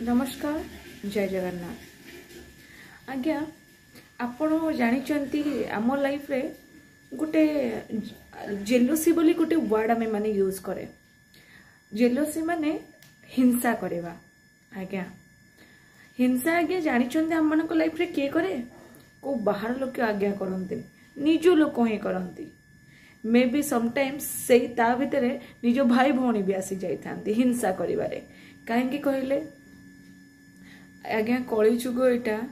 नमस्कार जय जगन्नाथ आज्ञा आपण जानी आम लाइफ रे गोटे जेलोसी बोली गोटे वर्ड आम माने यूज करे। जेलोसी माने हिंसा करवा। आज्ञा हिंसा आज्ञा जानी आम मान लाइफ रे किए करे को बाहर लोक आज्ञा करते निज लोक ही करती मे बी समटाइम्स से भितर निज भाई भौणी भी आसी जाती हिंसा करिवारे। कहीं कहले आज्ञा कली जुग यहाँ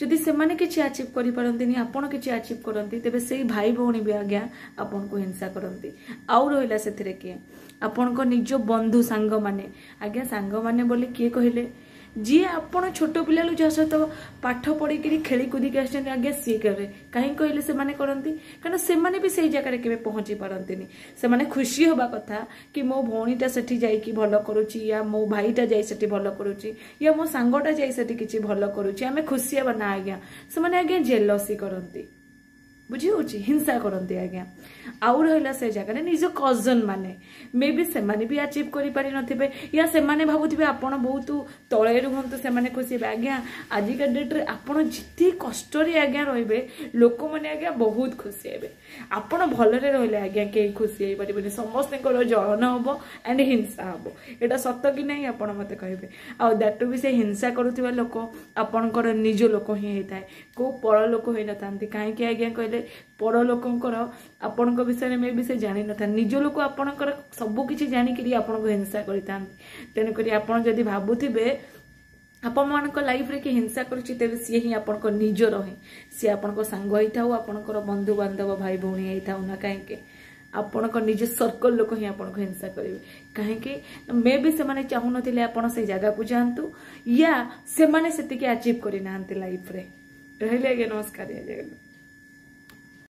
जदि से माने किसी अचीव करि पारंतिनी आपण किसी अचीव करती तेबे से भाई भौणी भी आज्ञा आपन को हिंसा करती। आउ रहिला सेथिरे किए आपण को निज बंधु सांग माने आज्ञा सांग माने बोली किए कहले जी आपण छोट पिला जहाँ सहित पाठ पढ़ी खेली कूदिक आज्ञा सी करे कहीं कहले से माने करती कारण से माने भी सही जगह के पहुंची पारंतिनी। से माने खुशी होबा कथा कि मो भौणीटा सेठी जाइकी भल करुची या मो भाईटा जाई सेठी भल करुची या मो सांगटा जाई सेठी किछि भल करुची आमे खुशी हेबा ना आज्ञा से माने आज्ञा जेलसी करती बुझी होची हिंसा करती। आज्ञा आउ रहिला से जगह निज कजन माने मे बी से माने भी अचीव करि पारि नथिबे या से माने भाबुथिबे आपण बहुत तळे रुहंतु से माने खुशी हेबे। आज्ञा आजि का डेट रे आपण जिति कष्ट रे आज्ञा रहिबे लोक माने आज्ञा बहुत खुशी हेबे। आपण भलरे रहिले आज्ञा के खुशी हेइ परिबे समस्त को जलन हबो एंड हिंसा हबो एटा सत्य कि नहीं आपण मते कहबे। आ दैट भी से हिंसा करूथिबा लोक आपणकर निज लोक ही हेइताय को पर लोक होई नथांती काहे कि आज्ञा कहले पर लोकंकर आपण विषय में भी से जानी न निज लोक आपणकर सब किछि जानी कि आपण को हिंसा करता तेन करी आपण जदि भाबुथिबे आपण मानक लाइफ रे कि हिंसा करूछि तेबे सी ही आपण को निज रहे सी आपण को सांग होई थाउ आपणकर बंधु बांधव भाई भौणी होई थाउ ना काहे के आपण को निज सर्कल लोक ही आपण को हिंसा करिवे काहे कि मे भी से माने चाहू नथिले आपण से जगह को जानतु या से माने सेति के अचीव करि नांते लाइफ रे। रहले आगे नमस्कार जय जगन्नाथ।